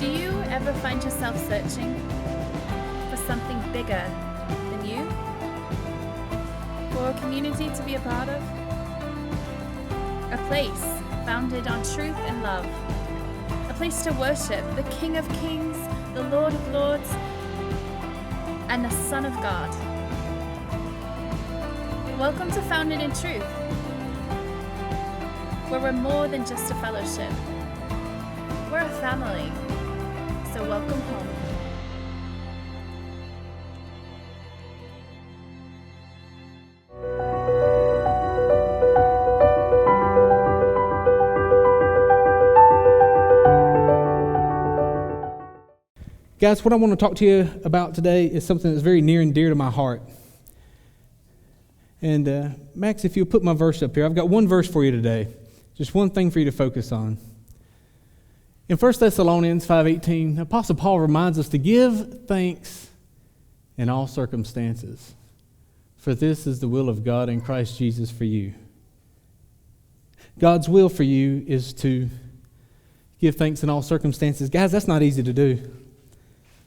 Do you ever find yourself searching for something bigger than you? For a community to be a part of? A place founded on truth and love. A place to worship the King of Kings, the Lord of Lords, and the Son of God. Welcome to Founded in Truth, where we're more than just a fellowship. We're a family, so welcome home. Guys, what I want to talk to you about today is something that's very near and dear to my heart. And Max, if you'll put my verse up here, I've got one verse for you today. Just one thing for you to focus on. In 1 Thessalonians 5:18, Apostle Paul reminds us to give thanks in all circumstances, for this is the will of God in Christ Jesus for you. God's will for you is to give thanks in all circumstances. Guys, that's not easy to do.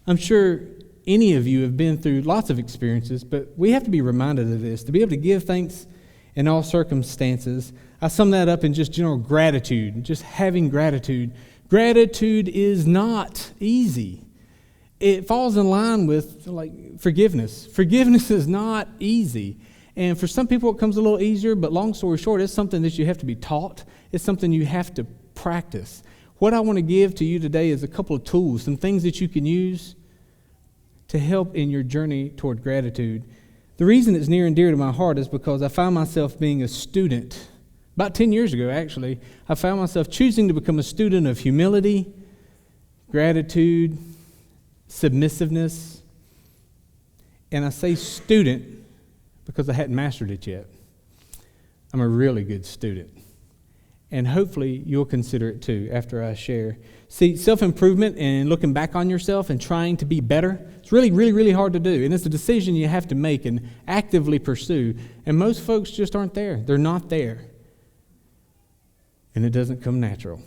I'm sure any of you have been through lots of experiences, but we have to be reminded of this. To be able to give thanks in all circumstances, I sum that up in just general gratitude, just having gratitude. Gratitude is not easy. It falls in line with forgiveness. Forgiveness is not easy. And for some people it comes a little easier, but long story short, it's something that you have to be taught. It's something you have to practice. What I want to give to you today is a couple of tools, some things that you can use to help in your journey toward gratitude. The reason it's near and dear to my heart is because I found myself being a student. About 10 years ago, actually, I found myself choosing to become a student of humility, gratitude, submissiveness. And I say student because I hadn't mastered it yet. I'm a really good student. And hopefully you'll consider it too after I share. See, self-improvement and looking back on yourself and trying to be better, it's really, really, really hard to do. And it's a decision you have to make and actively pursue. And most folks just aren't there. They're not there. And it doesn't come natural.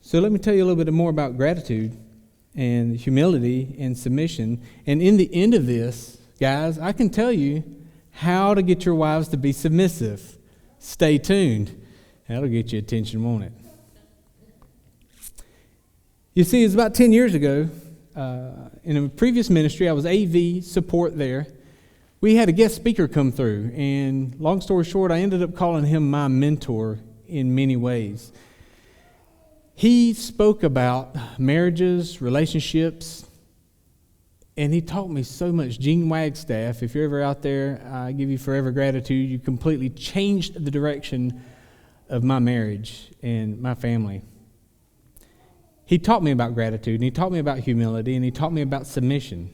So let me tell you a little bit more about gratitude and humility and submission. And in the end of this, guys, I can tell you how to get your wives to be submissive. Stay tuned. That'll get you attention, won't it? You see, it's about 10 years ago, in a previous ministry, I was AV support there. We had a guest speaker come through, and long story short, I ended up calling him my mentor in many ways. He spoke about marriages, relationships, and he taught me so much. Gene Wagstaff, if you're ever out there, I give you forever gratitude. You completely changed the direction of my marriage and my family. He taught me about gratitude, and he taught me about humility, and he taught me about submission.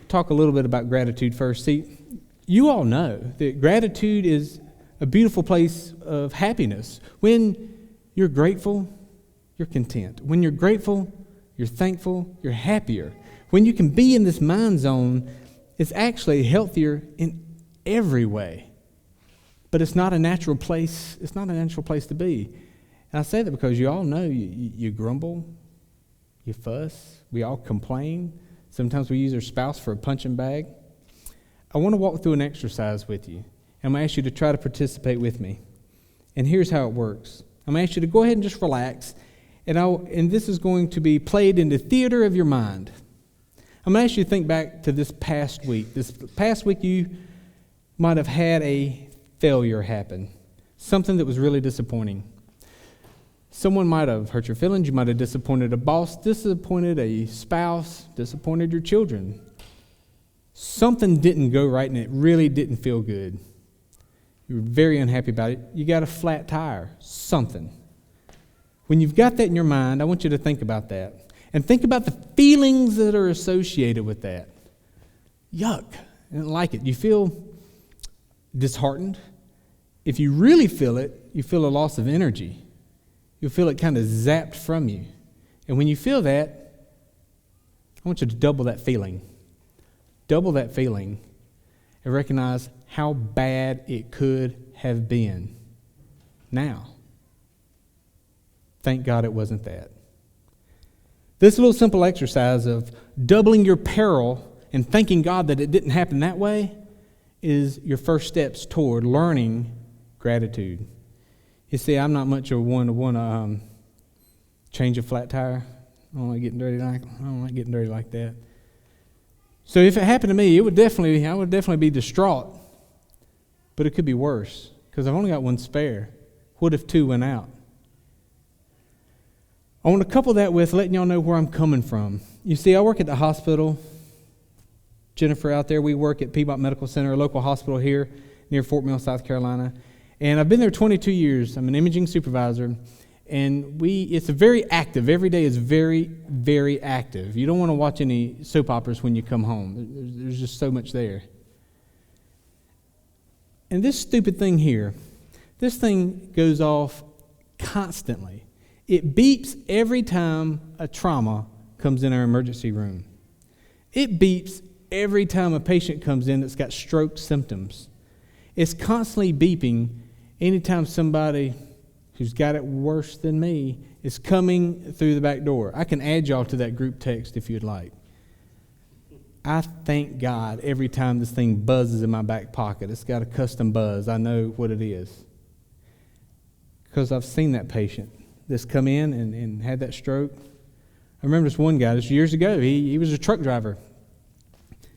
Talk a little bit about gratitude first. See, you all know that gratitude is a beautiful place of happiness. When you're grateful, you're content. When you're grateful, you're thankful, you're happier. When you can be in this mind zone, it's actually healthier in every way. But it's not a natural place. It's not a natural place to be. And I say that because you all know you grumble, you fuss, we all complain. Sometimes we use our spouse for a punching bag. I want to walk through an exercise with you. I'm going to ask you to try to participate with me. And here's how it works. I'm going to ask you to go ahead and just relax. And this is going to be played in the theater of your mind. I'm going to ask you to think back to this past week. This past week you might have had a failure happen, something that was really disappointing. Someone might have hurt your feelings. You might have disappointed a boss, disappointed a spouse, disappointed your children. Something didn't go right and it really didn't feel good. You were very unhappy about it. You got a flat tire, something. When you've got that in your mind, I want you to think about that. And think about the feelings that are associated with that. Yuck. I didn't like it. You feel disheartened. If you really feel it, you feel a loss of energy. You'll feel it kind of zapped from you. And when you feel that, I want you to double that feeling. Double that feeling and recognize how bad it could have been now. Thank God it wasn't that. This little simple exercise of doubling your peril and thanking God that it didn't happen that way is your first steps toward learning gratitude. You see, I'm not much of one to want to change a flat tire. I don't like getting dirty like that. So if it happened to me, I would definitely be distraught. But it could be worse because I've only got one spare. What if two went out? I want to couple that with letting y'all know where I'm coming from. You see, I work at the hospital. Jennifer out there, we work at Piedmont Medical Center, a local hospital here near Fort Mill, South Carolina. And I've been there 22 years. I'm an imaging supervisor. And it's very active. Every day is very, very active. You don't want to watch any soap operas when you come home. There's just so much there. And this stupid thing here, this thing goes off constantly. It beeps every time a trauma comes in our emergency room. It beeps every time a patient comes in that's got stroke symptoms. It's constantly beeping anytime somebody who's got it worse than me is coming through the back door. I can add y'all to that group text if you'd like. I thank God every time this thing buzzes in my back pocket. It's got a custom buzz. I know what it is. Because I've seen that patient that's come in and had that stroke. I remember this one guy, this years ago, he was a truck driver.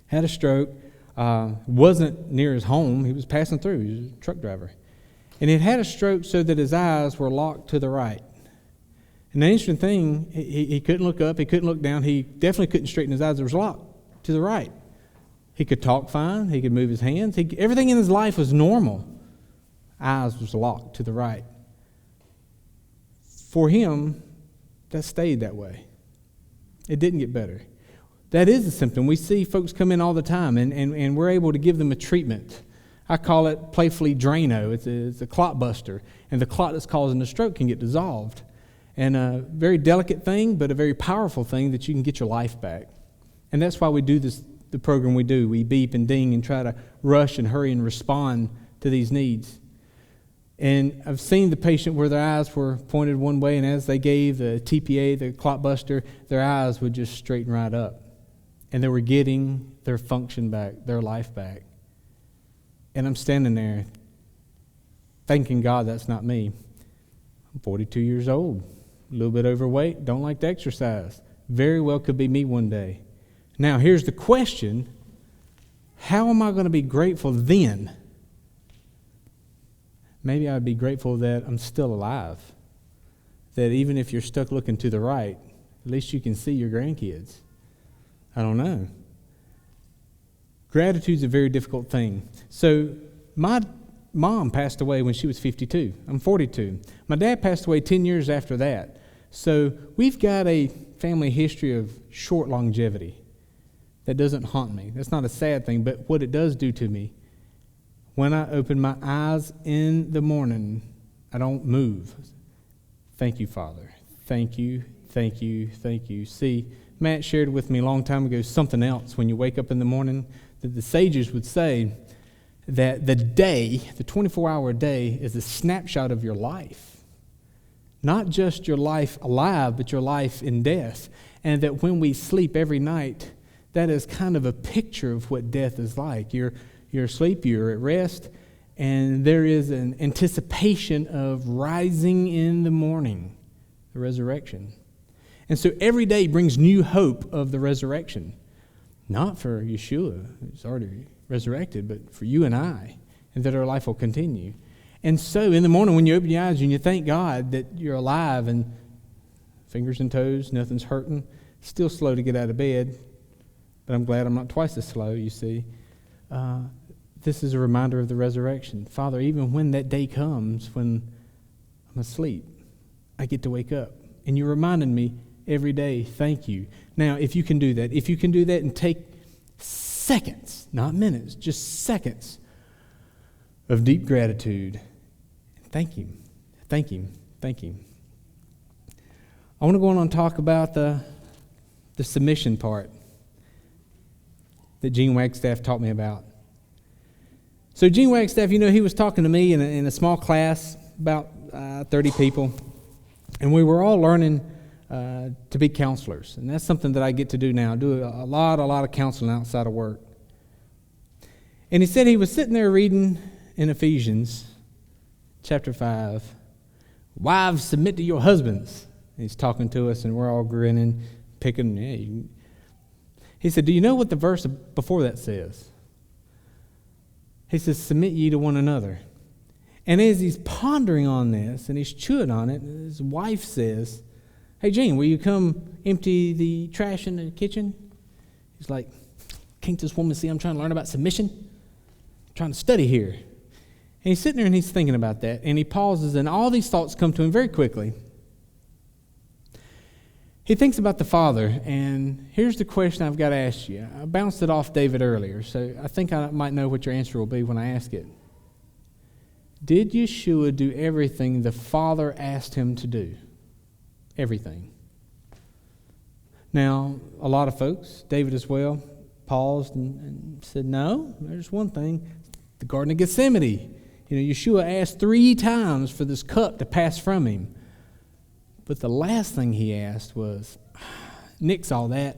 Had a stroke, wasn't near his home. He was passing through. He was a truck driver. And he had a stroke so that his eyes were locked to the right. And the interesting thing, he couldn't look up, he couldn't look down, he definitely couldn't straighten his eyes. It was locked to the right. He could talk fine, he could move his hands, everything in his life was normal. Eyes was locked to the right. For him, that stayed that way. It didn't get better. That is a symptom. We see folks come in all the time, and we're able to give them a treatment. I call it playfully Drano. It's a clot buster, and the clot that's causing the stroke can get dissolved. And a very delicate thing, but a very powerful thing that you can get your life back. And that's why we do the program we do. We beep and ding and try to rush and hurry and respond to these needs. And I've seen the patient where their eyes were pointed one way, and as they gave the TPA, the clot buster, their eyes would just straighten right up. And they were getting their function back, their life back. And I'm standing there thanking God that's not me. I'm 42 years old, a little bit overweight, don't like to exercise. Very well could be me one day. Now, here's the question. How am I going to be grateful then? Maybe I'd be grateful that I'm still alive. That even if you're stuck looking to the right, at least you can see your grandkids. I don't know. Gratitude's a very difficult thing. So my mom passed away when she was 52. I'm 42. My dad passed away 10 years after that. So we've got a family history of short longevity. That doesn't haunt me. That's not a sad thing, but what it does do to me, when I open my eyes in the morning, I don't move. Thank you, Father. Thank you, thank you, thank you. See, Matt shared with me a long time ago something else when you wake up in the morning, that the sages would say that the day, the 24-hour day, is a snapshot of your life. Not just your life alive, but your life in death. And that when we sleep every night, that is kind of a picture of what death is like. You're asleep, you're at rest, and there is an anticipation of rising in the morning, the resurrection. And so every day brings new hope of the resurrection. Not for Yeshua, who's already resurrected, but for you and I, and that our life will continue. And so in the morning when you open your eyes and you thank God that you're alive and fingers and toes, nothing's hurting, still slow to get out of bed, but I'm glad I'm not twice as slow, you see. This is a reminder of the resurrection. Father, even when that day comes, when I'm asleep, I get to wake up. And you're reminding me every day, thank you. Now, if you can do that and take seconds, not minutes, just seconds of deep gratitude, thank Him, thank Him, thank Him. I want to go on and talk about the submission part that Gene Wagstaff taught me about. So Gene Wagstaff, he was talking to me in a small class, about 30 people. And we were all learning to be counselors. And that's something that I get to do now. I do a lot of counseling outside of work. And he said he was sitting there reading in Ephesians chapter 5, wives, submit to your husbands. And he's talking to us, and we're all grinning, picking. He said, do you know what the verse before that says? He says, submit ye to one another. And as he's pondering on this, and he's chewing on it, his wife says, hey, Gene, will you come empty the trash in the kitchen? He's like, can't this woman see I'm trying to learn about submission? I'm trying to study here. And he's sitting there and he's thinking about that, and he pauses, and all these thoughts come to him very quickly. He thinks about the Father, and here's the question I've got to ask you. I bounced it off David earlier, so I think I might know what your answer will be when I ask it. Did Yeshua do everything the Father asked him to do? Everything. Now, a lot of folks, David as well, paused and said, no, there's one thing. The Garden of Gethsemane. Yeshua asked 3 times for this cup to pass from him. But the last thing he asked was, nix all that,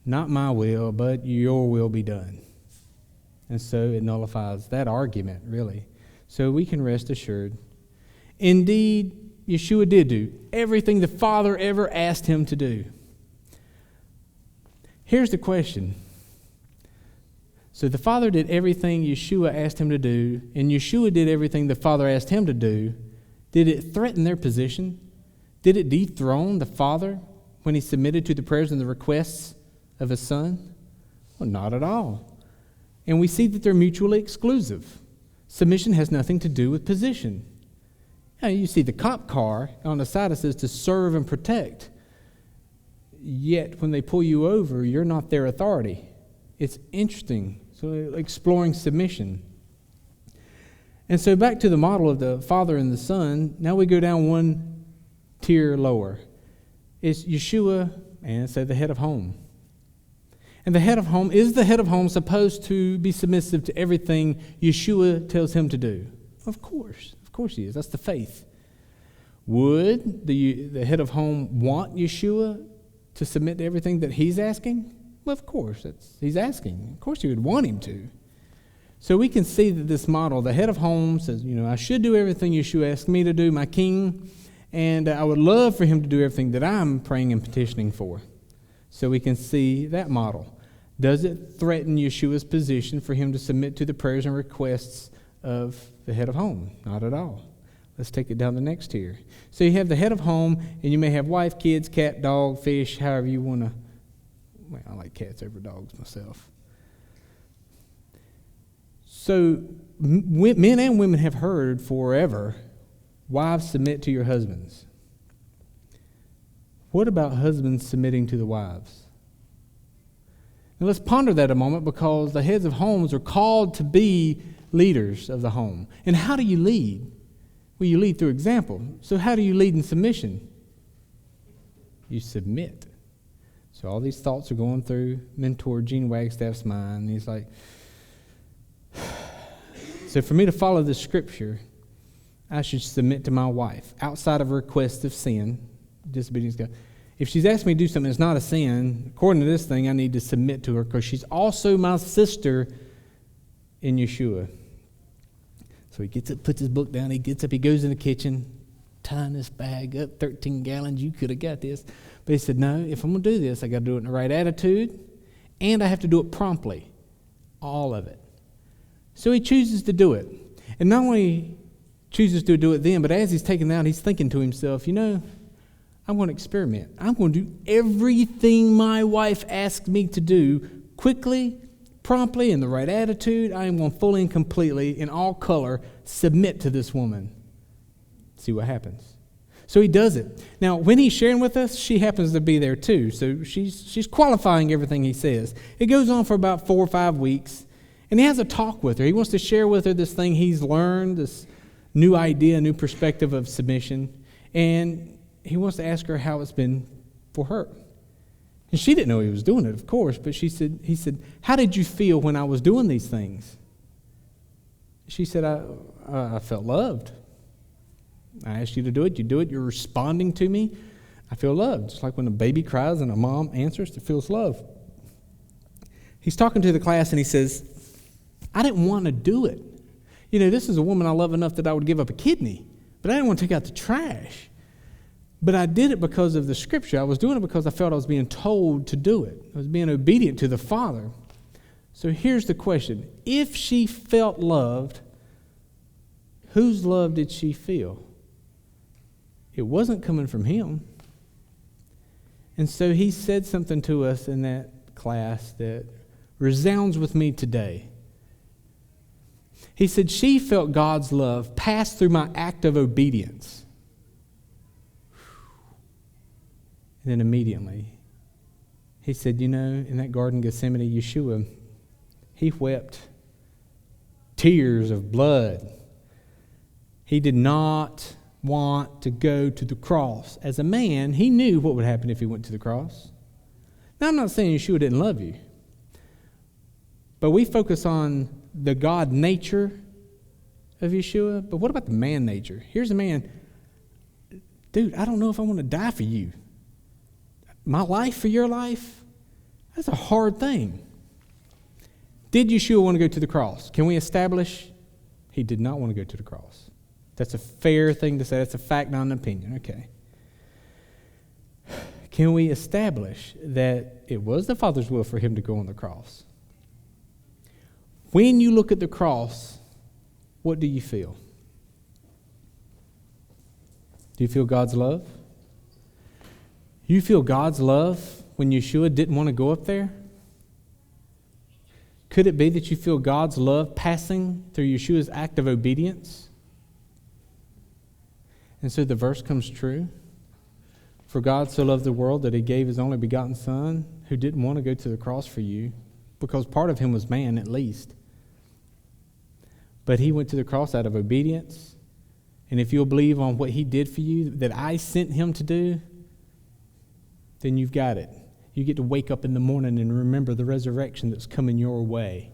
not my will, but your will be done. And so it nullifies that argument, really. So we can rest assured. Indeed, Yeshua did do everything the Father ever asked him to do. Here's the question. So the Father did everything Yeshua asked him to do, and Yeshua did everything the Father asked him to do. Did it threaten their position? Did it dethrone the Father when he submitted to the prayers and the requests of his Son? Well, not at all. And we see that they're mutually exclusive. Submission has nothing to do with position. Now, you see the cop car on the side, it says to serve and protect. Yet when they pull you over, you're not their authority. It's interesting. So exploring submission. And so back to the model of the Father and the Son, now we go down one tier lower. It's Yeshua and say the head of home. And the head of home, is the head of home supposed to be submissive to everything Yeshua tells him to do? Of course he is. That's the faith. Would the head of home want Yeshua to submit to everything that he's asking? Well, of course, he's asking. Of course he would want him to. So we can see that this model, the head of home says, I should do everything Yeshua asked me to do, my king, and I would love for him to do everything that I'm praying and petitioning for. So we can see that model. Does it threaten Yeshua's position for him to submit to the prayers and requests of the head of home? Not at all. Let's take it down the next tier. So you have the head of home, and you may have wife, kids, cat, dog, fish, however you want to. Well, I like cats over dogs myself. So men and women have heard forever, wives, submit to your husbands. What about husbands submitting to the wives? Now let's ponder that a moment, because the heads of homes are called to be leaders of the home. And how do you lead? Well, you lead through example. So how do you lead in submission? You submit. So all these thoughts are going through mentor Gene Wagstaff's mind. And he's like, so for me to follow this scripture, I should submit to my wife outside of a request of sin, disobedience to God. If she's asked me to do something that's not a sin, according to this thing, I need to submit to her because she's also my sister in Yeshua. So he gets up, puts his book down, he gets up, he goes in the kitchen, tying this bag up, 13 gallons, you could have got this. But he said, no, if I'm going to do this, I got to do it in the right attitude, and I have to do it promptly, all of it. So he chooses to do it. And not only chooses to do it then, but as he's taking it out, he's thinking to himself, I'm going to experiment. I'm going to do everything my wife asked me to do quickly, promptly, in the right attitude. I am going to fully and completely, in all color, submit to this woman. See what happens. So he does it. Now, when he's sharing with us, she happens to be there too. So she's qualifying everything he says. It goes on for about 4 or 5 weeks, and he has a talk with her. He wants to share with her this thing he's learned, this new idea, new perspective of submission, and he wants to ask her how it's been for her. And she didn't know he was doing it, of course, but he said, how did you feel when I was doing these things? She said, I felt loved. I asked you to do it. You do it. You're responding to me. I feel loved. Just like when a baby cries and a mom answers, it feels love. He's talking to the class and he says, I didn't want to do it. You know, this is a woman I love enough that I would give up a kidney, but I didn't want to take out the trash. But I did it because of the scripture. I was doing it because I felt I was being told to do it. I was being obedient to the Father. So here's the question. If she felt loved, whose love did she feel? It wasn't coming from him. And so he said something to us in that class that resounds with me today. He said, she felt God's love pass through my act of obedience. And then immediately, he said, you know, in that Garden of Gethsemane, Yeshua, he wept tears of blood. He did not want to go to the cross. As a man, he knew what would happen if he went to the cross. Now, I'm not saying Yeshua didn't love you, but we focus on the God nature of Yeshua. But what about the man nature? Here's a man, dude, I don't know if I want to die for you. My life for your life, that's a hard thing. Did Yeshua want to go to the cross? Can we establish he did not want to go to the cross? That's a fair thing to say. That's a fact, not an opinion. Okay. Can we establish that it was the Father's will for him to go on the cross? When you look at the cross, what do you feel? Do you feel God's love? You feel God's love when Yeshua didn't want to go up there? Could it be that you feel God's love passing through Yeshua's act of obedience? And so the verse comes true. For God so loved the world that he gave his only begotten Son, who didn't want to go to the cross for you, because part of him was man at least. But he went to the cross out of obedience. And if you'll believe on what he did for you, that I sent him to do, then you've got it. You get to wake up in the morning and remember the resurrection that's coming your way.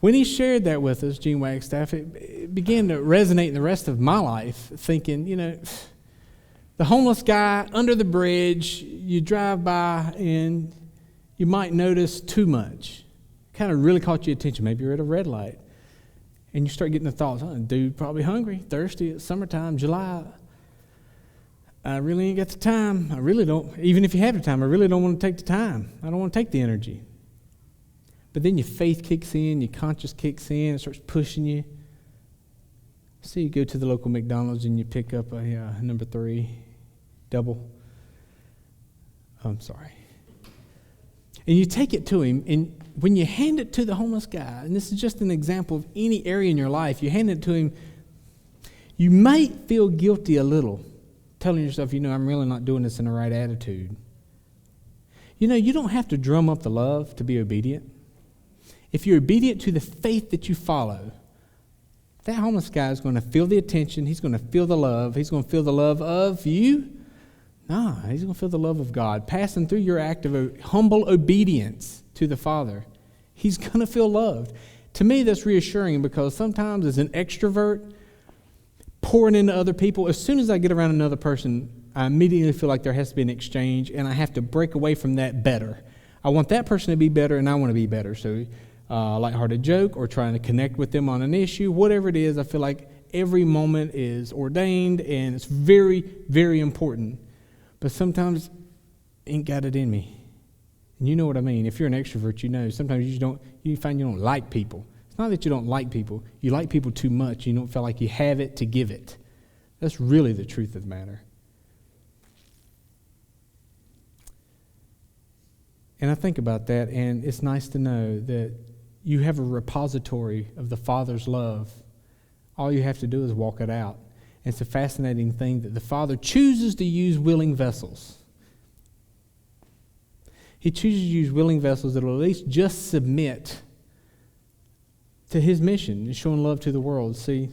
When he shared that with us, Gene Wagstaff, it began to resonate in the rest of my life, thinking, you know, the homeless guy under the bridge, you drive by and you might notice too much. Kind of really caught your attention. Maybe you're at a red light. And you start getting the thoughts, dude, probably hungry, thirsty, it's summertime, July. I really ain't got the time. I really don't. Even if you have the time, I really don't want to take the time. I don't want to take the energy. But then your faith kicks in, your conscience kicks in, it starts pushing you. So you go to the local McDonald's and you pick up a number 3 double. I'm sorry. And you take it to him, and when you hand it to the homeless guy, and this is just an example of any area in your life, you hand it to him, you might feel guilty a little, telling yourself, you know, I'm really not doing this in the right attitude. You know, you don't have to drum up the love to be obedient. If you're obedient to the faith that you follow, that homeless guy is going to feel the attention. He's going to feel the love. He's going to feel the love of you. No, he's going to feel the love of God passing through your act of humble obedience to the Father. He's going to feel loved. To me, that's reassuring because sometimes as an extrovert, pouring into other people, as soon as I get around another person, I immediately feel like there has to be an exchange, and I have to break away from that better. I want that person to be better, and I want to be better. So a lighthearted joke or trying to connect with them on an issue, whatever it is, I feel like every moment is ordained, and it's very, very important. But sometimes ain't got it in me. And you know what I mean. If you're an extrovert, you know sometimes you find you don't like people. It's not that you don't like people. You like people too much. You don't feel like you have it to give it. That's really the truth of the matter. And I think about that, and it's nice to know that you have a repository of the Father's love. All you have to do is walk it out. And it's a fascinating thing that the Father chooses to use willing vessels. He chooses to use willing vessels that will at least just submit to his mission, showing love to the world. See,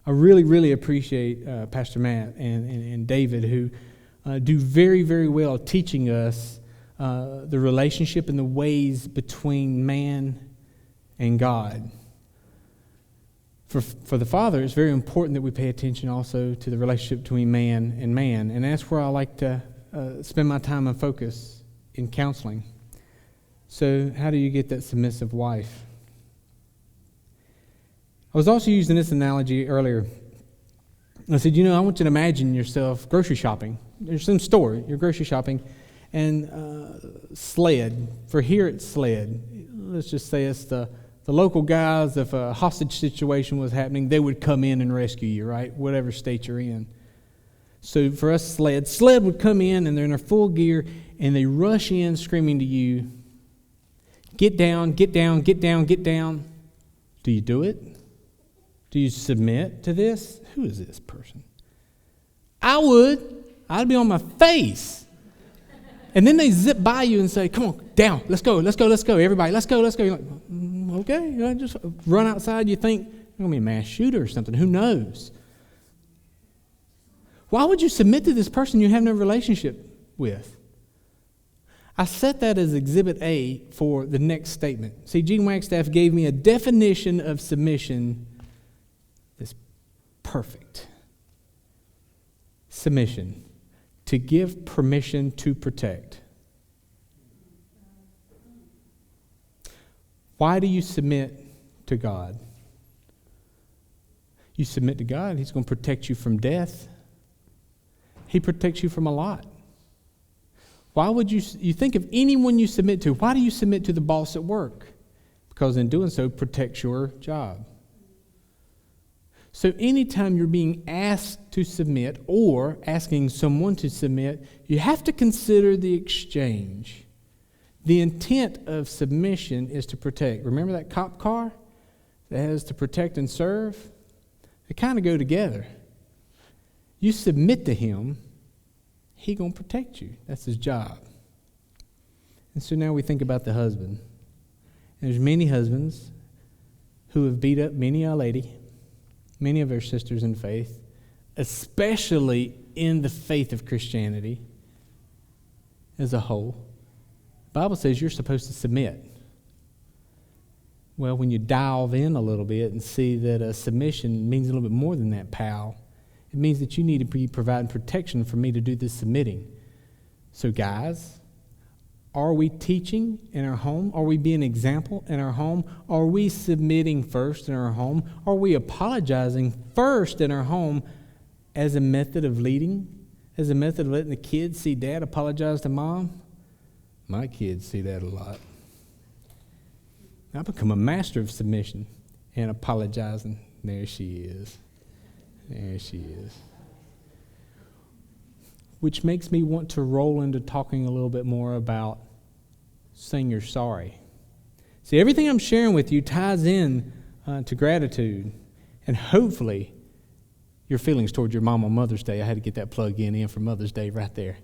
I really, really appreciate Pastor Matt and David, who do very, very well teaching us the relationship and the ways between man and God. For the father, it's very important that we pay attention also to the relationship between man, and that's where I like to spend my time and focus in counseling. So how do you get that submissive wife? I was also using this analogy earlier. I said, I want you to imagine yourself grocery shopping. There's some store, you're grocery shopping, and sled. For here it's sled. Let's just say it's the local guys. If a hostage situation was happening, they would come in and rescue you, right? Whatever state you're in. So for us, sled would come in, and they're in their full gear, and they rush in screaming to you, get down, get down, get down, get down. Do you do it? Do you submit to this? Who is this person? I would. I'd be on my face. And then they zip by you and say, come on, down, let's go, let's go, let's go. Everybody, let's go, let's go. You're like, okay, just run outside. You think, you're going to be a mass shooter or something. Who knows? Why would you submit to this person you have no relationship with? I set that as Exhibit A for the next statement. See, Gene Wagstaff gave me a definition of submission that's perfect. Submission. To give permission to protect. Why do you submit to God? You submit to God, He's going to protect you from death. He protects you from a lot. Why would you think of anyone you submit to? Why do you submit to the boss at work? Because in doing so, protects your job. So anytime you're being asked to submit or asking someone to submit, you have to consider the exchange. The intent of submission is to protect. Remember that cop car that has to protect and serve? They kind of go together. You submit to him, he's going to protect you. That's his job. And so now we think about the husband. And there's many husbands who have beat up many a lady, many of our sisters in faith, especially in the faith of Christianity as a whole. The Bible says you're supposed to submit. Well, when you dive in a little bit and see that submission means a little bit more than that, pal, it means that you need to be providing protection for me to do this submitting. So guys, are we teaching in our home? Are we being an example in our home? Are we submitting first in our home? Are we apologizing first in our home as a method of leading? As a method of letting the kids see dad apologize to mom? My kids see that a lot. I've become a master of submission and apologizing. There she is. There she is. Which makes me want to roll into talking a little bit more about saying you're sorry. See, everything I'm sharing with you ties in to gratitude, and hopefully your feelings towards your mom on Mother's Day. I had to get that plug in for Mother's Day right there.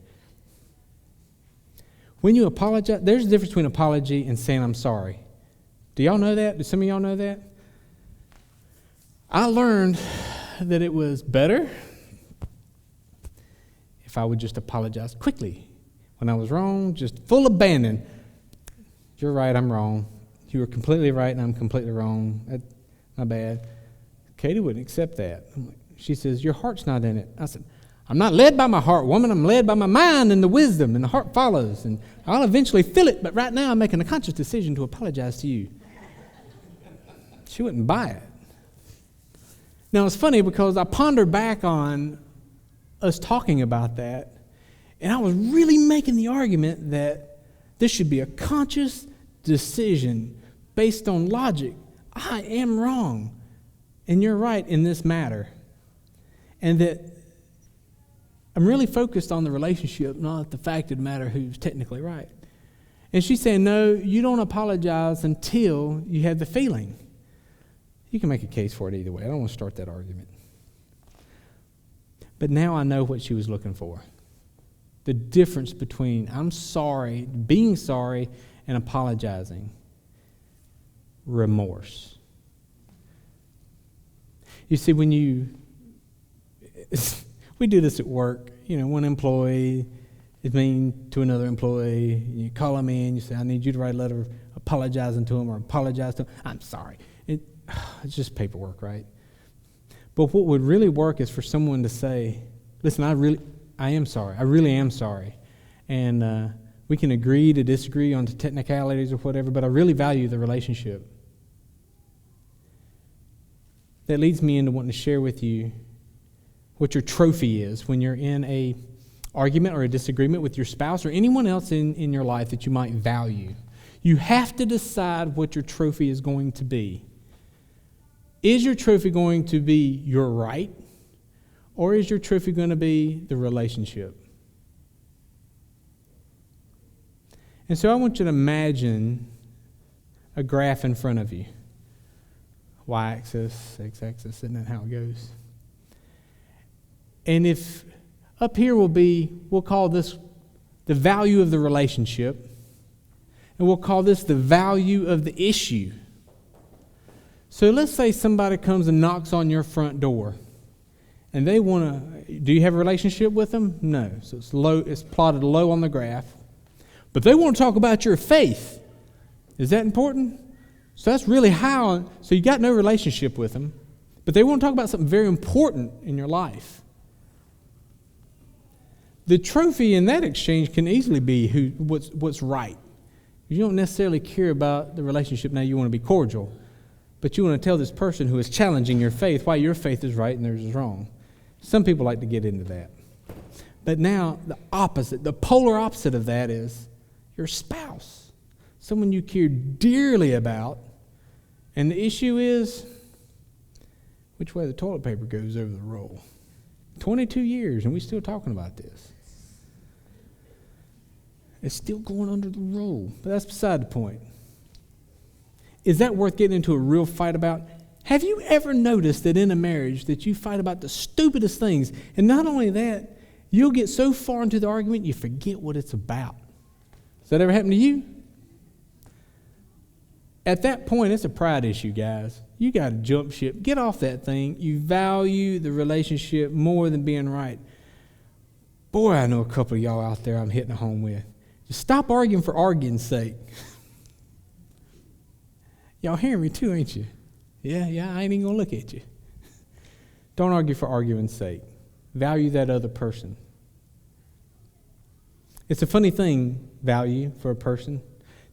When you apologize, there's a difference between apology and saying I'm sorry. Do y'all know that? Do some of y'all know that? I learned that it was better if I would just apologize quickly. When I was wrong, just full abandon. You're right, I'm wrong. You were completely right and I'm completely wrong. My bad. Katie wouldn't accept that. She says, your heart's not in it. I said, I'm not led by my heart, woman. I'm led by my mind and the wisdom, and the heart follows. And I'll eventually feel it, but right now I'm making a conscious decision to apologize to you. She wouldn't buy it. Now, it's funny because I ponder back on us talking about that, and I was really making the argument that this should be a conscious decision based on logic. I am wrong, and you're right in this matter. And that I'm really focused on the relationship, not the fact of the matter who's technically right. And she's saying, no, you don't apologize until you have the feeling. You can make a case for it either way. I don't want to start that argument. But now I know what she was looking for. The difference between I'm sorry, being sorry, and apologizing. Remorse. You see, when we do this at work. One employee is mean to another employee. You call them in, you say, I need you to write a letter apologizing to him or apologize to him. I'm sorry. It's just paperwork, right? But what would really work is for someone to say, listen, I am sorry. I really am sorry. And we can agree to disagree on the technicalities or whatever, but I really value the relationship. That leads me into wanting to share with you what your trophy is when you're in a argument or a disagreement with your spouse or anyone else in your life that you might value. You have to decide what your trophy is going to be. Is your trophy going to be your right, or is your trophy going to be the relationship? And so I want you to imagine a graph in front of you. Y-axis, x-axis, isn't that how it goes? And if up here we'll call this the value of the relationship, and we'll call this the value of the issue. So let's say somebody comes and knocks on your front door, and they want to, do you have a relationship with them? No. So it's low, it's plotted low on the graph. But they want to talk about your faith. Is that important? So that's really high. So you got no relationship with them, but they want to talk about something very important in your life. The trophy in that exchange can easily be what's right. You don't necessarily care about the relationship. Now you want to be cordial, but you want to tell this person who is challenging your faith why your faith is right and theirs is wrong. Some people like to get into that. But now the opposite, the polar opposite of that is your spouse, someone you care dearly about, and the issue is which way the toilet paper goes over the roll. 22 years and we're still talking about this. It's still going under the roll, but that's beside the point. Is that worth getting into a real fight about? Have you ever noticed that in a marriage that you fight about the stupidest things, and not only that, you'll get so far into the argument you forget what it's about? Has that ever happened to you? At that point, it's a pride issue, guys. You got to jump ship. Get off that thing. You value the relationship more than being right. Boy, I know a couple of y'all out there I'm hitting home with. Just stop arguing for arguing's sake. Y'all hearing me too, ain't you? Yeah, I ain't even going to look at you. Don't argue for arguing's sake. Value that other person. It's a funny thing, value for a person.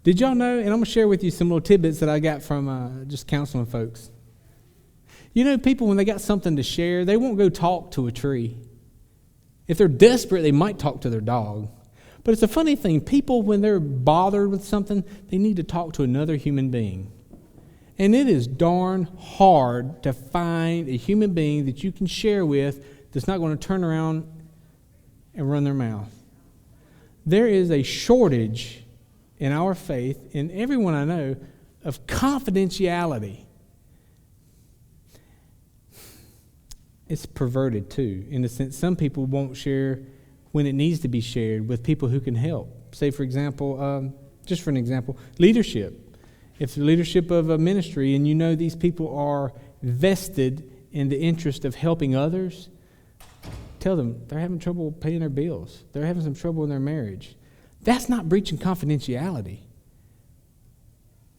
Did y'all know, and I'm going to share with you some little tidbits that I got from just counseling folks. You know, people, when they got something to share, they won't go talk to a tree. If they're desperate, they might talk to their dog. But it's a funny thing. People, when they're bothered with something, they need to talk to another human being. And it is darn hard to find a human being that you can share with that's not going to turn around and run their mouth. There is a shortage in our faith, in everyone I know, of confidentiality. It's perverted too, in the sense some people won't share when it needs to be shared with people who can help. Say, for example, just for an example, leadership. If the leadership of a ministry and you know these people are vested in the interest of helping others, tell them they're having trouble paying their bills. They're having some trouble in their marriage. That's not breaching confidentiality.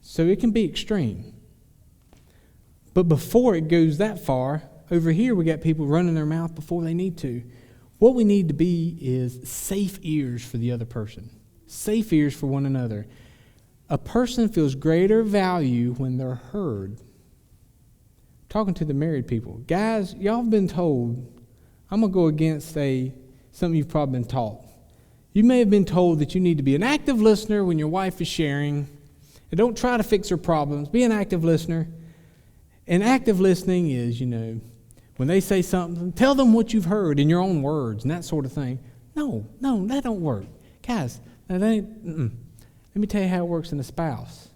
So it can be extreme. But before it goes that far, over here we got people running their mouth before they need to. What we need to be is safe ears for the other person. Safe ears for one another. A person feels greater value when they're heard. Talking to the married people. Guys, y'all have been told, I'm going to go against something you've probably been taught. You may have been told that you need to be an active listener when your wife is sharing. And don't try to fix her problems. Be an active listener. And active listening is, when they say something, tell them what you've heard in your own words and that sort of thing. No, that don't work. Guys, that ain't... Let me tell you how it works in a spouse.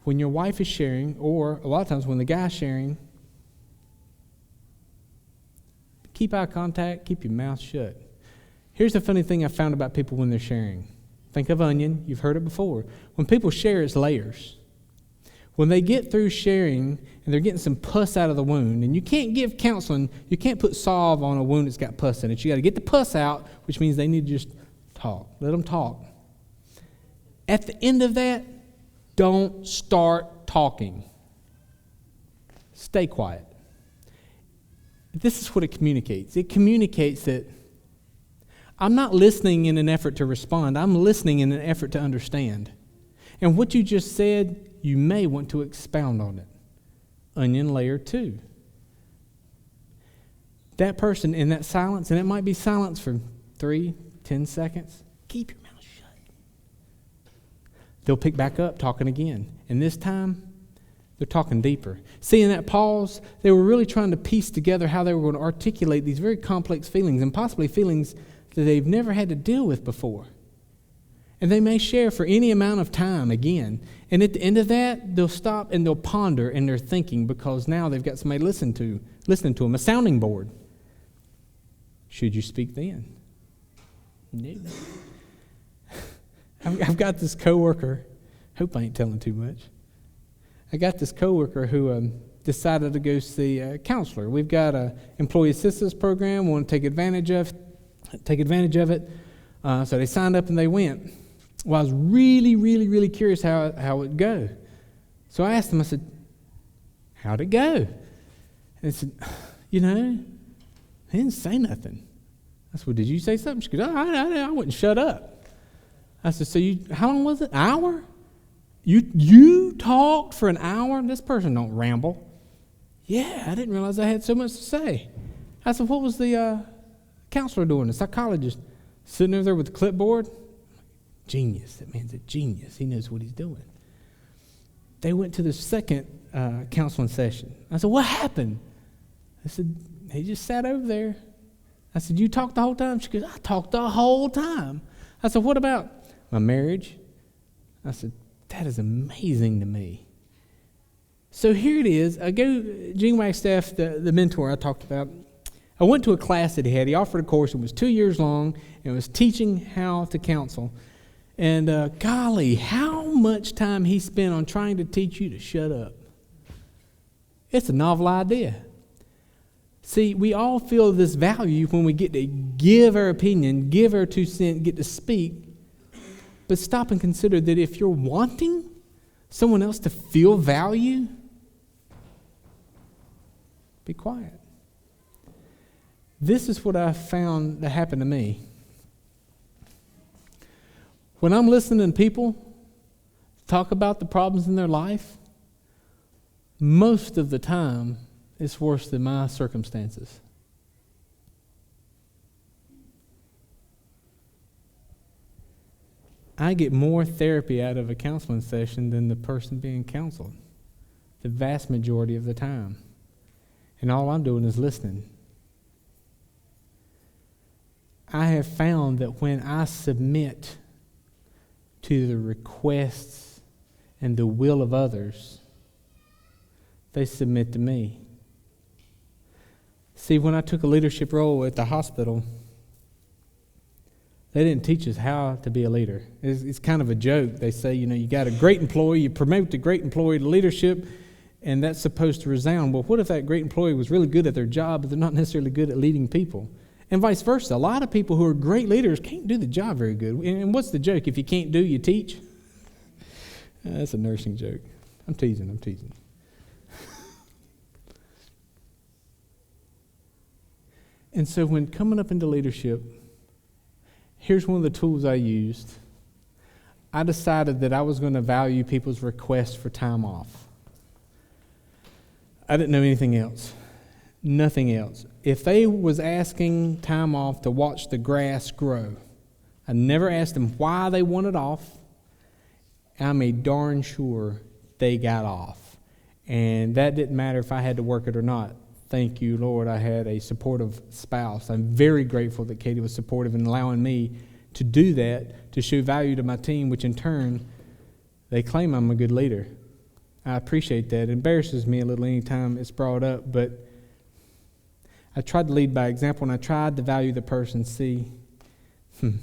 When your wife is sharing, or a lot of times when the guy's sharing, keep eye contact, keep your mouth shut. Here's the funny thing I found about people when they're sharing. Think of onion. You've heard it before. When people share, it's layers. When they get through sharing and they're getting some pus out of the wound, and you can't give counseling, you can't put salve on a wound that's got pus in it. You got to get the pus out, which means they need to just talk. Let them talk. At the end of that, don't start talking. Stay quiet. But this is what it communicates. It communicates that I'm not listening in an effort to respond. I'm listening in an effort to understand. And what you just said, you may want to expound on it. Onion layer 2. That person in that silence, and it might be silence for 3, 10 seconds, keep your mouth shut. They'll pick back up talking again. And this time, they're talking deeper. See, in that pause, they were really trying to piece together how they were going to articulate these very complex feelings, and possibly feelings that they've never had to deal with before. And they may share for any amount of time again. And at the end of that, they'll stop and they'll ponder in their thinking, because now they've got somebody listening to them, a sounding board. Should you speak then? No. I've got this coworker. Hope I ain't telling too much. I got this coworker who decided to go see a counselor. We've got an employee assistance program. We want to take advantage of it. So they signed up and they went. Well, I was really, really, really curious how it would go. So I asked them, I said, how'd it go? And they said, he didn't say nothing. I said, well, did you say something? She goes, I wouldn't shut up. I said, so how long was it? An hour? You talked for an hour? This person don't ramble. Yeah, I didn't realize I had so much to say. I said, what was the counselor doing, the psychologist? Sitting over there with the clipboard? Genius. That man's a genius. He knows what he's doing. They went to the second counseling session. I said, what happened? I said, he just sat over there. I said, you talked the whole time? She goes, I talked the whole time. I said, what about my marriage? I said, that is amazing to me. So here it is. Gene Wagstaff, the mentor I talked about, I went to a class that he had. He offered a course. It was 2 years long, and it was teaching how to counsel. And golly, how much time he spent on trying to teach you to shut up. It's a novel idea. See, we all feel this value when we get to give our opinion, give our 2 cents, get to speak. But stop and consider that if you're wanting someone else to feel value, be quiet. This is what I found that happened to me. When I'm listening to people talk about the problems in their life, most of the time it's worse than my circumstances. I get more therapy out of a counseling session than the person being counseled, the vast majority of the time. And all I'm doing is listening. I have found that when I submit to the requests and the will of others, they submit to me. See, when I took a leadership role at the hospital, they didn't teach us how to be a leader. It's kind of a joke. They say, you got a great employee, you promote the great employee to leadership, and that's supposed to resound. Well, what if that great employee was really good at their job, but they're not necessarily good at leading people? And vice versa. A lot of people who are great leaders can't do the job very good. And what's the joke? If you can't do, you teach? That's a nursing joke. I'm teasing. And so when coming up into leadership, here's one of the tools I used. I decided that I was going to value people's requests for time off. I didn't know anything else. Nothing else. If they was asking time off to watch the grass grow, I never asked them why they wanted off. I made darn sure they got off. And that didn't matter if I had to work it or not. Thank you, Lord, I had a supportive spouse. I'm very grateful that Katie was supportive in allowing me to do that, to show value to my team, which in turn, they claim I'm a good leader. I appreciate that. It embarrasses me a little anytime it's brought up, but I tried to lead by example, and I tried to value the person. See, I don't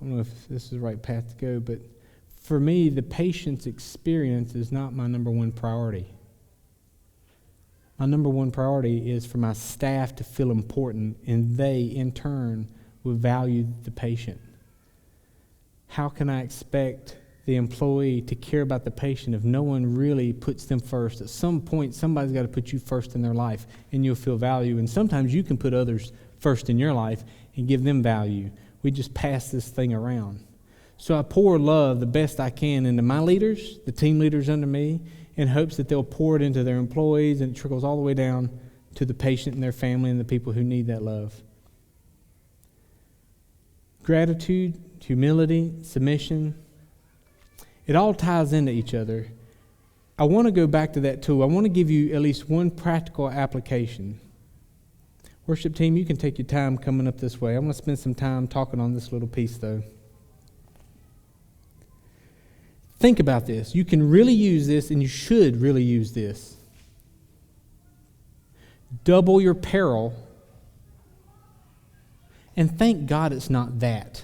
know if this is the right path to go, but for me, the patient's experience is not my number one priority. My number one priority is for my staff to feel important, and they, in turn, will value the patient. How can I expect the employee to care about the patient if no one really puts them first. At some point, somebody's got to put you first in their life, and you'll feel value. And sometimes you can put others first in your life and give them value. We just pass this thing around. So I pour love the best I can into my leaders, the team leaders under me, in hopes that they'll pour it into their employees, and it trickles all the way down to the patient and their family and the people who need that love. Gratitude, humility, submission, it all ties into each other. I want to go back to that tool. I want to give you at least one practical application. Worship team, you can take your time coming up this way. I want to spend some time talking on this little piece, though. Think about this. You can really use this, and you should really use this. Double your peril, and thank God it's not that.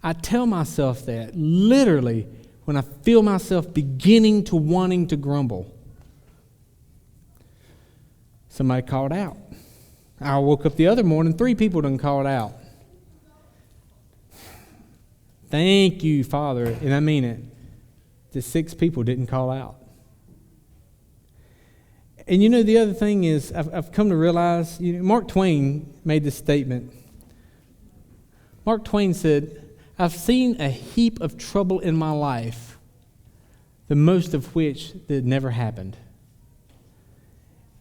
I tell myself that literally when I feel myself beginning to wanting to grumble. Somebody called out. I woke up the other morning, 3 people done called out. Thank you, Father, and I mean it. The 6 people didn't call out. And you know, the other thing is, I've come to realize, Mark Twain made this statement. Mark Twain said, I've seen a heap of trouble in my life, the most of which that never happened.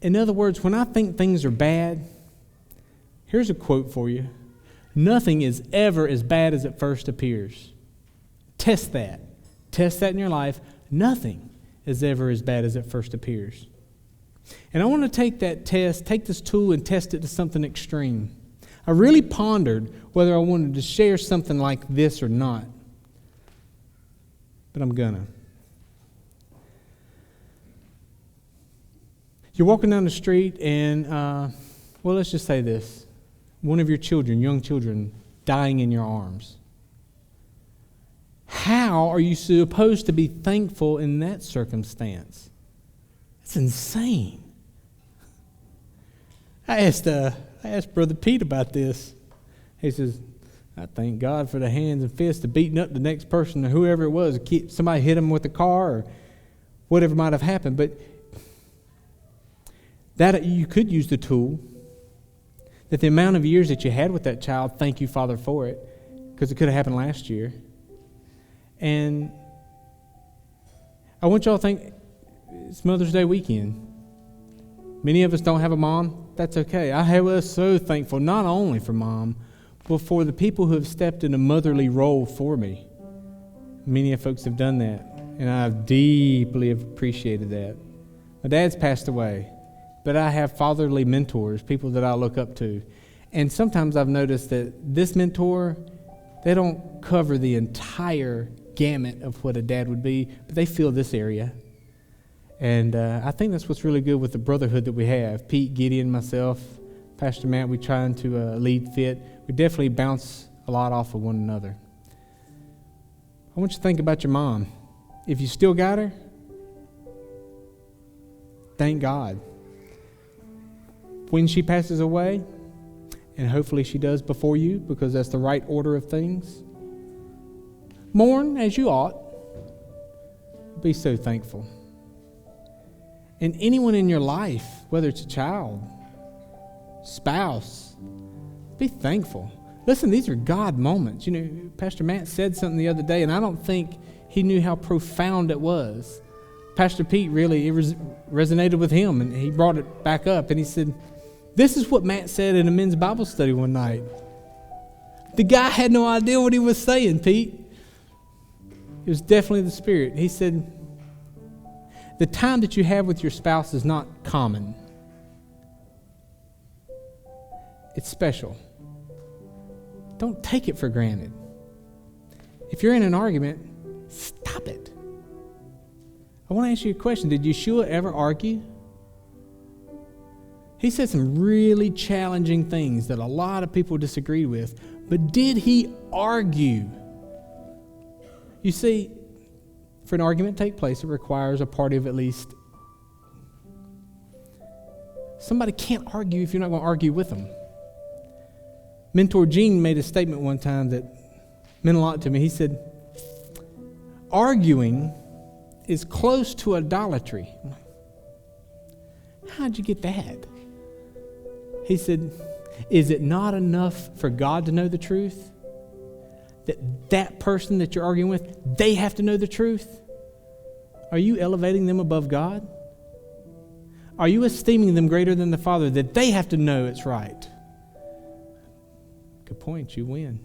In other words, when I think things are bad, here's a quote for you. Nothing is ever as bad as it first appears. Test that. Test that in your life. Nothing is ever as bad as it first appears. And I want to take that test, take this tool and test it to something extreme. I really pondered whether I wanted to share something like this or not. But I'm gonna. You're walking down the street and, let's just say this. One of your children, young children, dying in your arms. How are you supposed to be thankful in that circumstance? It's insane. I asked Brother Pete about this. He says, I thank God for the hands and fists of beating up the next person or whoever it was. Somebody hit him with a car or whatever might have happened. But that you could use the tool that the amount of years that you had with that child, thank you, Father, for it, because it could have happened last year. And I want y'all to think, it's Mother's Day weekend. Many of us don't have a mom. That's okay. I was so thankful, not only for Mom, but for the people who have stepped in a motherly role for me. Many of folks have done that, and I've deeply appreciated that. My dad's passed away, but I have fatherly mentors, people that I look up to. And sometimes I've noticed that this mentor, they don't cover the entire gamut of what a dad would be, but they feel this area. And I think that's what's really good with the brotherhood that we have. Pete, Gideon, myself, Pastor Matt, we trying to lead fit. We definitely bounce a lot off of one another. I want you to think about your mom. If you still got her, thank God. When she passes away, and hopefully she does before you, because that's the right order of things, mourn as you ought. Be so thankful. And anyone in your life, whether it's a child, spouse, be thankful. Listen, these are God moments. Pastor Matt said something the other day, and I don't think he knew how profound it was. Pastor Pete really, it resonated with him, and he brought it back up, and he said, this is what Matt said in a men's Bible study one night. The guy had no idea what he was saying, Pete. It was definitely the Spirit. He said, the time that you have with your spouse is not common. It's special. Don't take it for granted. If you're in an argument, stop it. I want to ask you a question. Did Yeshua ever argue? He said some really challenging things that a lot of people disagreed with, but did he argue? You see, for an argument to take place, it requires a party of at least. Somebody can't argue if you're not going to argue with them. Mentor Gene made a statement one time that meant a lot to me. He said, arguing is close to idolatry. How'd you get that? He said, is it not enough for God to know the truth? That person that you're arguing with, they have to know the truth? Are you elevating them above God? Are you esteeming them greater than the Father that they have to know it's right? Good point, you win.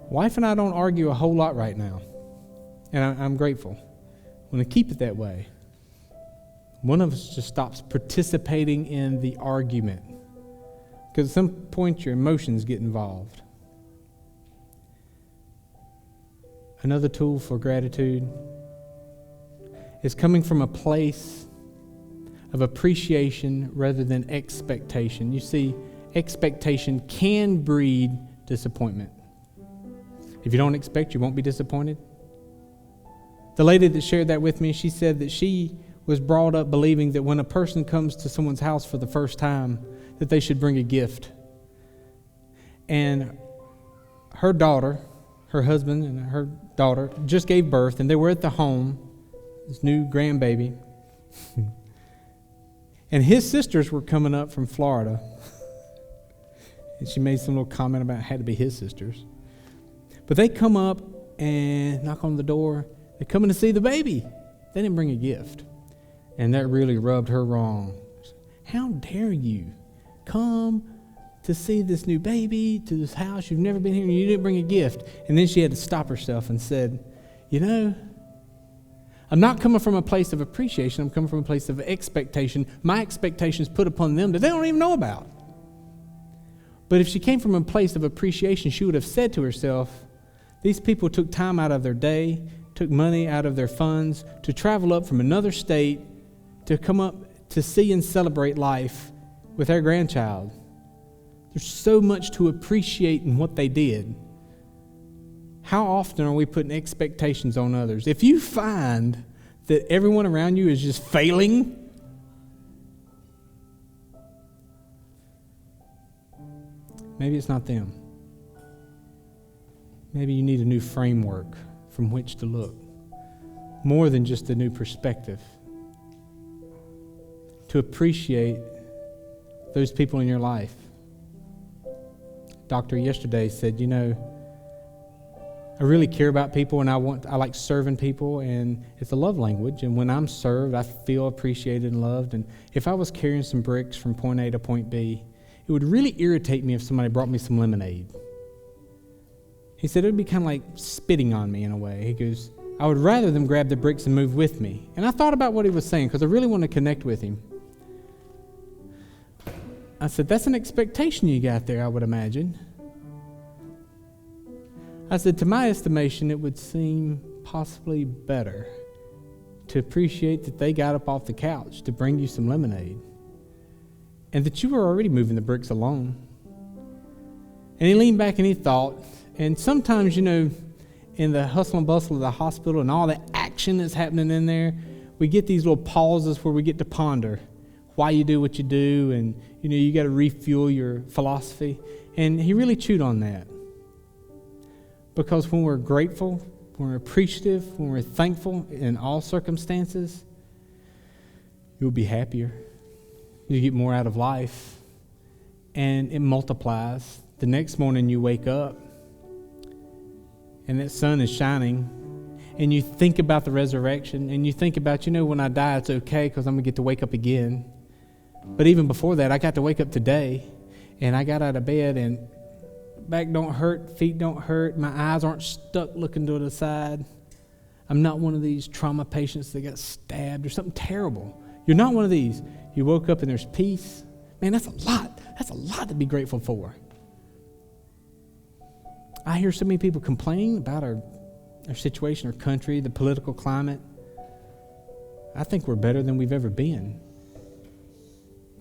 Wife and I don't argue a whole lot right now, and I'm grateful. I want to keep it that way. One of us just stops participating in the argument, because at some point your emotions get involved. Another tool for gratitude is coming from a place of appreciation rather than expectation. You see, expectation can breed disappointment. If you don't expect, you won't be disappointed. The lady that shared that with me, she said that she was brought up believing that when a person comes to someone's house for the first time, that they should bring a gift. And her daughter, her husband and her daughter just gave birth, and they were at the home, this new grandbaby. And his sisters were coming up from Florida. And she made some little comment about it had to be his sisters. But they come up and knock on the door. They're coming to see the baby. They didn't bring a gift. And that really rubbed her wrong. How dare you come to see this new baby, to this house, you've never been here, and you didn't bring a gift. And then she had to stop herself and said, you know, I'm not coming from a place of appreciation, I'm coming from a place of expectation. My expectations put upon them that they don't even know about. But if she came from a place of appreciation, she would have said to herself, these people took time out of their day, took money out of their funds to travel up from another state to come up to see and celebrate life with their grandchild. There's so much to appreciate in what they did. How often are we putting expectations on others? If you find that everyone around you is just failing, maybe it's not them. Maybe you need a new framework from which to look. More than just a new perspective. To appreciate those people in your life. Doctor yesterday said, you know, I really care about people and I like serving people, and it's a love language, and when I'm served I feel appreciated and loved. And if I was carrying some bricks from point A to point B, it would really irritate me if somebody brought me some lemonade. He said it would be kind of like spitting on me in a way. He goes, I would rather them grab the bricks and move with me. And I thought about what he was saying because I really want to connect with him. I said, that's an expectation you got there, I would imagine. I said, to my estimation, it would seem possibly better to appreciate that they got up off the couch to bring you some lemonade and that you were already moving the bricks alone. And he leaned back and he thought, and sometimes, you know, in the hustle and bustle of the hospital and all the action that's happening in there, we get these little pauses where we get to ponder why you do what you do, and you know, you got to refuel your philosophy. And he really chewed on that. Because when we're grateful, when we're appreciative, when we're thankful in all circumstances, you'll be happier. You get more out of life. And it multiplies. The next morning you wake up and that sun is shining, and you think about the resurrection, and you think about, you know, when I die it's okay because I'm going to get to wake up again. But even before that, I got to wake up today, and I got out of bed, and back don't hurt, feet don't hurt, my eyes aren't stuck looking to the side. I'm not one of these trauma patients that got stabbed or something terrible. You're not one of these. You woke up and there's peace. Man, that's a lot. That's a lot to be grateful for. I hear so many people complain about our situation, our country, the political climate. I think we're better than we've ever been.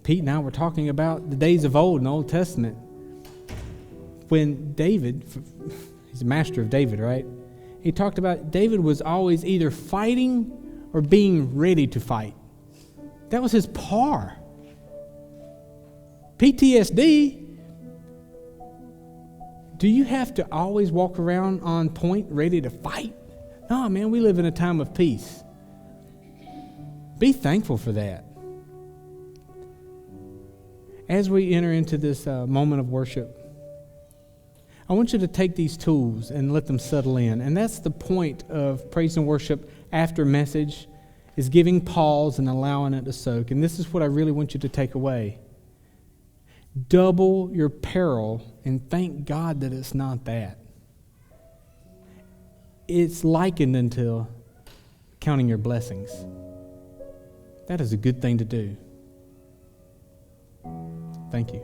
Pete and I were talking about the days of old in the Old Testament. When David, he's a master of David, right? He talked about David was always either fighting or being ready to fight. That was his par. PTSD Do you have to always walk around on point, ready to fight? No, man, we live in a time of peace. Be thankful for that. As we enter into this moment of worship, I want you to take these tools and let them settle in. And that's the point of praise and worship after message, is giving pause and allowing it to soak. And this is what I really want you to take away. Double your peril and thank God that it's not that. It's likened unto counting your blessings. That is a good thing to do. Thank you.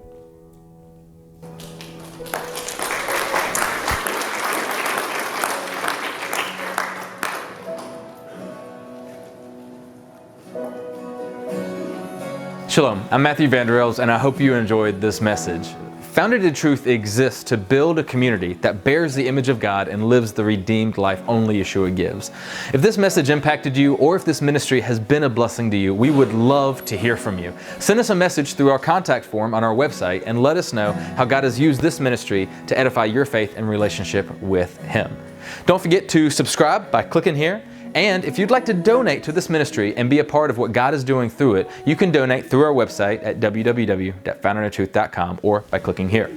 Shalom, I'm Matthew Vanderels, and I hope you enjoyed this message. Founded in Truth exists to build a community that bears the image of God and lives the redeemed life only Yeshua gives. If this message impacted you, or if this ministry has been a blessing to you, we would love to hear from you. Send us a message through our contact form on our website and let us know how God has used this ministry to edify your faith and relationship with Him. Don't forget to subscribe by clicking here. And if you'd like to donate to this ministry and be a part of what God is doing through it, you can donate through our website at www.foundeinoftruth.com or by clicking here.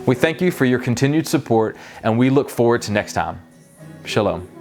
We thank you for your continued support, and we look forward to next time. Shalom.